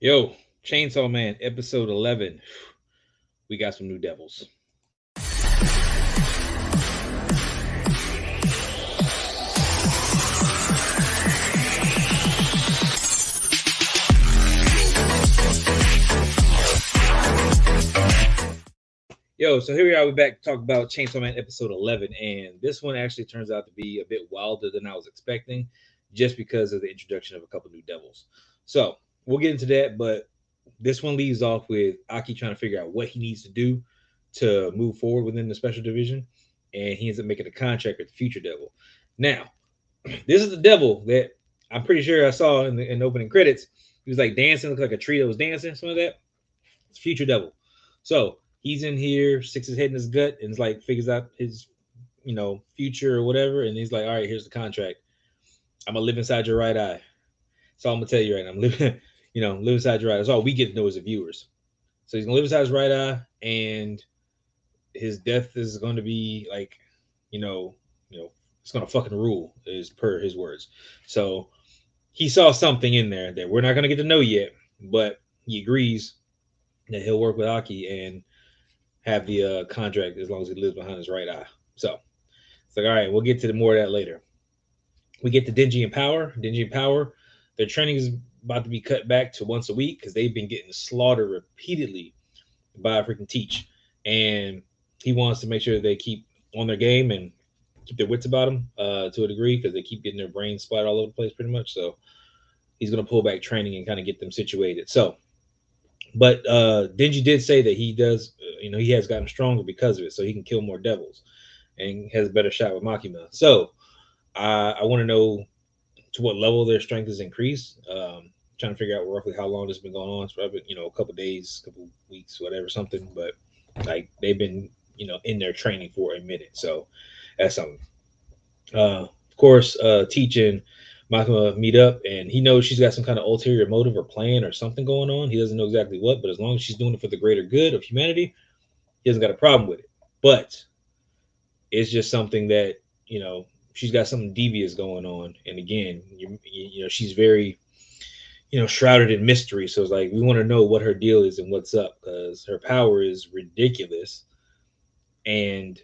Yo, Chainsaw Man, episode 11. We got some new devils. Yo, so here we are. We're back to talk about Chainsaw Man episode 11. And this one actually turns out to be a bit wilder than I was expecting just because of the introduction of a couple new devils. So we'll get into that. But this one leaves off with Aki trying to figure out what he needs to do to move forward within the special division. And he ends up making a contract with the future devil. Now, this is the devil that I'm pretty sure I saw in the opening credits. He was like dancing, looked like a tree that was dancing, some of that. It's future devil. So he's in here, sticks his head in his gut, and it's like figures out his, future or whatever. And he's like, all right, here's the contract. I'm gonna live inside your right eye. So I'm gonna tell you right now. I'm living, live inside your eye. That's all we get to know as the viewers. So he's gonna live inside his right eye, and his death is going to be like, it's gonna fucking rule, is per his words. So he saw something in there that we're not gonna get to know yet, but he agrees that he'll work with Aki and have the contract as long as he lives behind his right eye. So it's like, all right, we'll get to more of that later. We get to Denji and Power. Denji and Power, their training is about to be cut back to once a week because they've been getting slaughtered repeatedly by a freaking Teach. And he wants to make sure they keep on their game and keep their wits about them to a degree because they keep getting their brains splattered all over the place pretty much. So he's going to pull back training and kind of get them situated. So, but Denji did say that he does, he has gotten stronger because of it, so he can kill more devils and has a better shot with Makima. So I want to know to what level their strength is increased. Trying to figure out roughly how long this has been going on. It's probably a couple days, couple weeks, whatever, something. But like they've been in their training for a minute, so that's something. Of course, teaching Makima meet up, and he knows she's got some kind of ulterior motive or plan or something going on. He doesn't know exactly what, but as long as she's doing it for the greater good of humanity, he hasn't got a problem with it. But it's just something that she's got something devious going on, and again, she's very shrouded in mystery. So it's like we want to know what her deal is and what's up because her power is ridiculous, and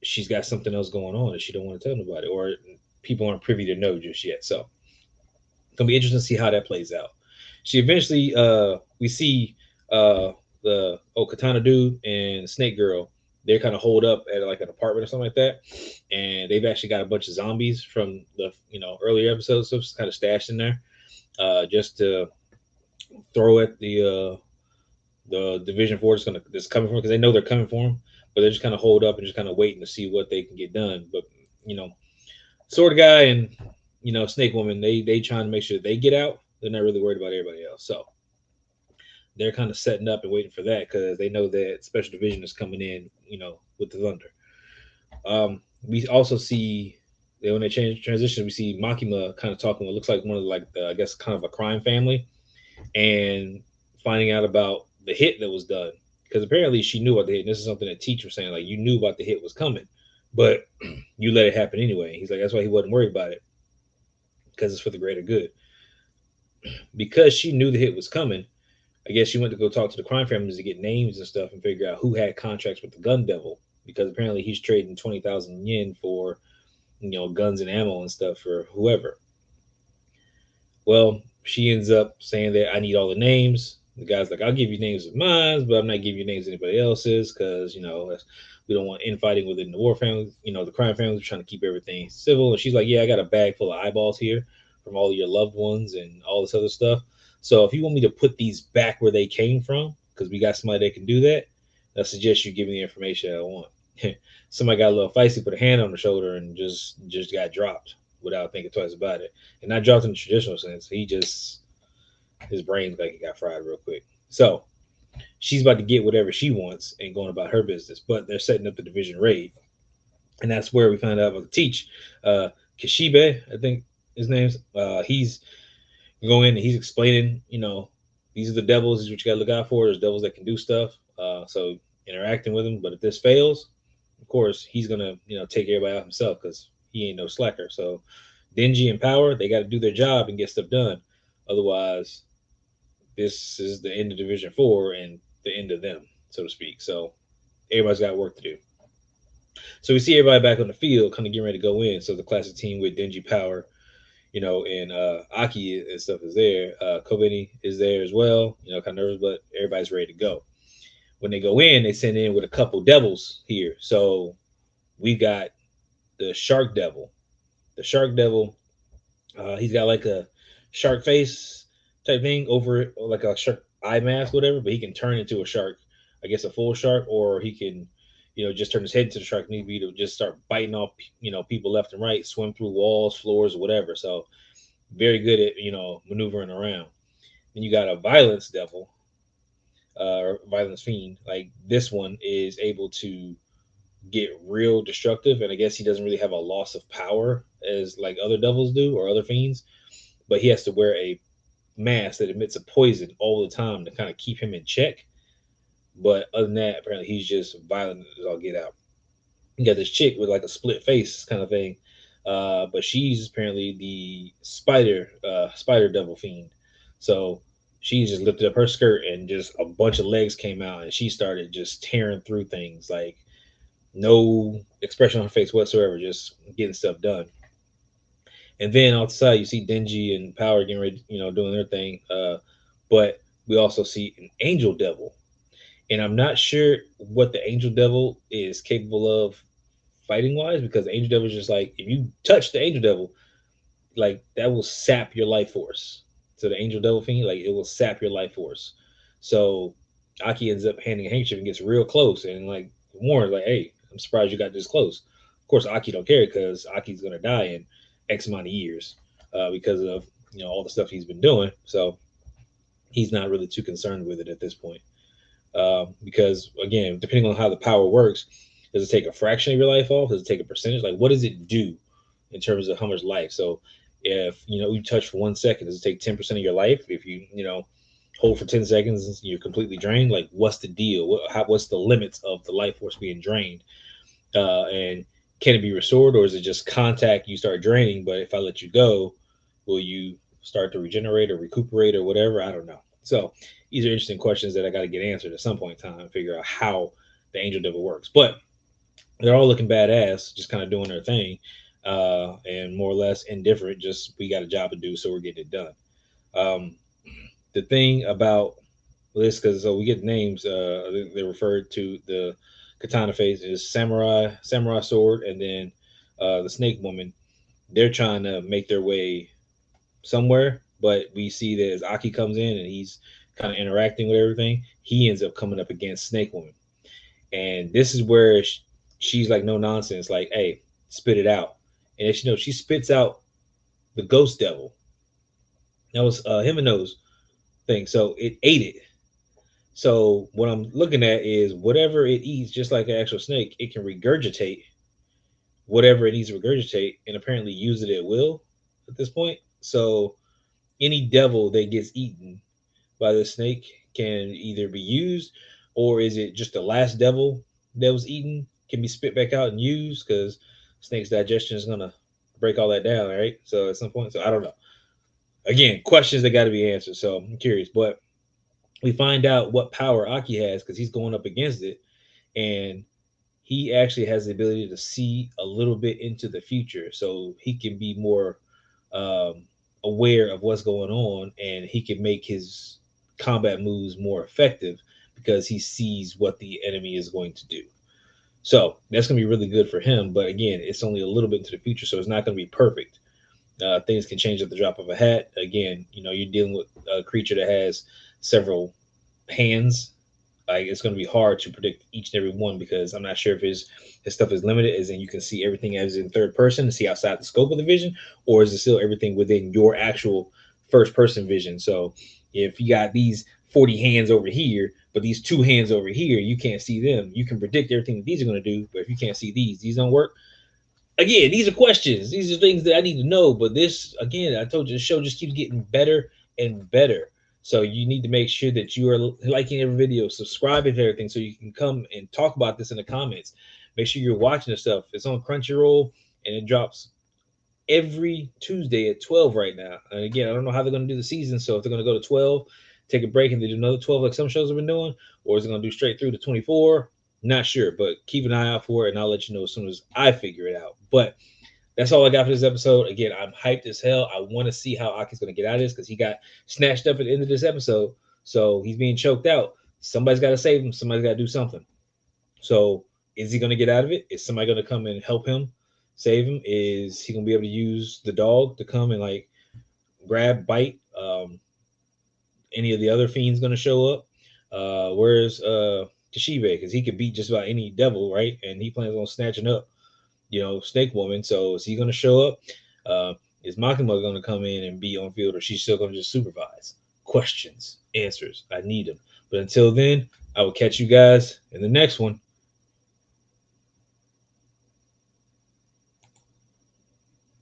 she's got something else going on that she don't want to tell nobody, or people aren't privy to know just yet. So it's gonna be interesting to see how that plays out. She eventually, we see the Katana dude and Snake Girl. They're kind of holed up at like an apartment or something like that, and they've actually got a bunch of zombies from the earlier episodes, so it's kind of stashed in there, just to throw at the Division Four that's coming from because they know they're coming for them, but they're just kind of holed up and just kind of waiting to see what they can get done. But Sword Guy and Snake Woman, they trying to make sure they get out. They're not really worried about everybody else, so they're kind of setting up and waiting for that because they know that Special Division is coming in, with the Thunder. We also see that when they transition, we see Makima kind of talking what looks like one of I guess kind of a crime family, and finding out about the hit that was done because apparently she knew about the hit. And this is something that Teach was saying, like you knew about the hit was coming, but you let it happen anyway. He's like that's why he wasn't worried about it because it's for the greater good. Because she knew the hit was coming, I guess she went to go talk to the crime families to get names and stuff and figure out who had contracts with the Gun Devil because apparently he's trading 20,000 yen for guns and ammo and stuff for whoever. Well, she ends up saying that I need all the names. The guy's like, I'll give you names of mine, but I'm not giving you names of anybody else's because we don't want infighting within the war families. The crime families are trying to keep everything civil. And she's like, yeah, I got a bag full of eyeballs here from all of your loved ones and all this other stuff. So if you want me to put these back where they came from, because we got somebody that can do that, I suggest you give me the information I want. Somebody got a little feisty, put a hand on the shoulder, and just got dropped without thinking twice about it. And not dropped in the traditional sense. His brain's like he got fried real quick. So she's about to get whatever she wants and going about her business. But they're setting up the division raid. And that's where we find out about the Teach. Kishibe, I think his name's. He's going in and he's explaining, these are the devils, this is what you got to look out for. There's devils that can do stuff. So interacting with them. But if this fails, of course, he's going to, take everybody out himself because he ain't no slacker. So Denji and Power, they got to do their job and get stuff done. Otherwise, this is the end of Division 4 and the end of them, so to speak. So everybody's got work to do. So we see everybody back on the field, kind of getting ready to go in. So the classic team with Denji Power, and Aki and stuff is there. Kobeni is there as well. Kind of nervous, but everybody's ready to go. When they go in, they send in with a couple devils here. So we got the Shark Devil. The Shark Devil, he's got like a shark face type thing over it, like a shark eye mask, whatever. But he can turn into a shark, I guess a full shark, or he can, just turn his head into the shark. Need be to just start biting off, people left and right, swim through walls, floors, whatever. So very good at maneuvering around. Then you got a Violence Devil, or Violence Fiend. Like this one is able to get real destructive, and I guess he doesn't really have a loss of power as like other devils do or other fiends, but he has to wear a mask that emits a poison all the time to kind of keep him in check. But other than that, apparently he's just violent as all get out. You got this chick with like a split face kind of thing, but she's apparently the spider devil fiend. So she just lifted up her skirt and just a bunch of legs came out, and she started just tearing through things like no expression on her face whatsoever, just getting stuff done. And then outside, you see Denji and Power getting ready, doing their thing. But we also see an Angel Devil, and I'm not sure what the Angel Devil is capable of fighting wise, because the Angel Devil is just like if you touch the Angel Devil, like that will sap your life force. So the Angel Devil thing, like it will sap your life force. So Aki ends up handing a handkerchief and gets real close and like warns, like, "Hey, I'm surprised you got this close." Of course, Aki don't care because Aki's gonna die in X amount of years because of all the stuff he's been doing. So he's not really too concerned with it at this point. Because again, depending on how the power works, does it take a fraction of your life off? Does it take a percentage? Like, what does it do in terms of how much life? So if you touch for 1 second, does it take 10% of your life? If you hold for 10 seconds and you're completely drained, like what's the deal? What's the limits of the life force being drained? And can it be restored, or is it just contact? You start draining, but if I let you go, will you start to regenerate or recuperate or whatever? I don't know. So these are interesting questions that I got to get answered at some point in time and figure out how the Angel Devil works. But they're all looking badass, just kind of doing their thing, and more or less indifferent. Just we got a job to do, so we're getting it done. Um, the thing about this, because so we get names, they referred to the katana face is samurai sword, and then the snake woman. They're trying to make their way somewhere, but we see that as Aki comes in and he's kind of interacting with everything, he ends up coming up against Snake Woman, and this is where she's like, no nonsense, like, hey, spit it out. And as you know, she spits out the ghost devil. That was him and those thing. So it ate it. So what I'm looking at is whatever it eats, just like an actual snake, it can regurgitate whatever it needs to regurgitate and apparently use it at will at this point. So any devil that gets eaten by the snake can either be used, or is it just the last devil that was eaten can be spit back out and used, because snake's digestion is gonna break all that down, right? So at some point, so I don't know. Again, questions that got to be answered. So I'm curious, but we find out what power Aki has because he's going up against it, and he actually has the ability to see a little bit into the future, so he can be more um, aware of what's going on, and he can make his combat moves more effective because he sees what the enemy is going to do. So that's going to be really good for him. But again, it's only a little bit into the future, so it's not going to be perfect. Things can change at the drop of a hat. Again, you're dealing with a creature that has several hands. Like it's going to be hard to predict each and every one, because I'm not sure if his stuff is limited, as in you can see everything as in third person and see outside the scope of the vision, or is it still everything within your actual first person vision? So if you got these 40 hands over here, but these 2 hands over here, you can't see them. You can predict everything that these are going to do, but if you can't see these don't work. Again, these are questions. These are things that I need to know. But this, again, I told you, the show just keeps getting better and better. So you need to make sure that you are liking every video, subscribing to everything, so you can come and talk about this in the comments. Make sure you're watching the stuff. It's on Crunchyroll, and it drops every Tuesday at 12 right now. And again, I don't know how they're going to do the season. So if they're going to go to 12, take a break and then do another 12 like some shows have been doing, or is it gonna do straight through to 24? Not sure, but keep an eye out for it, and I'll let you know as soon as I figure it out. But that's all I got for this episode. Again, I'm hyped as hell. I want to see how Aki's going to get out of this because he got snatched up at the end of this episode. So he's being choked out. Somebody's got to save him. Somebody's got to do something. So is he going to get out of it? Is somebody going to come and help him, save him? Is he going to be able to use the dog to come and like grab, bite? Any of the other fiends going to show up? Where's Kishibe? Because he could beat just about any devil, right? And he plans on snatching up, Snake Woman. So is he going to show up? Is Makima going to come in and be on field, or she's still going to just supervise? Questions, answers. I need them. But until then, I will catch you guys in the next one.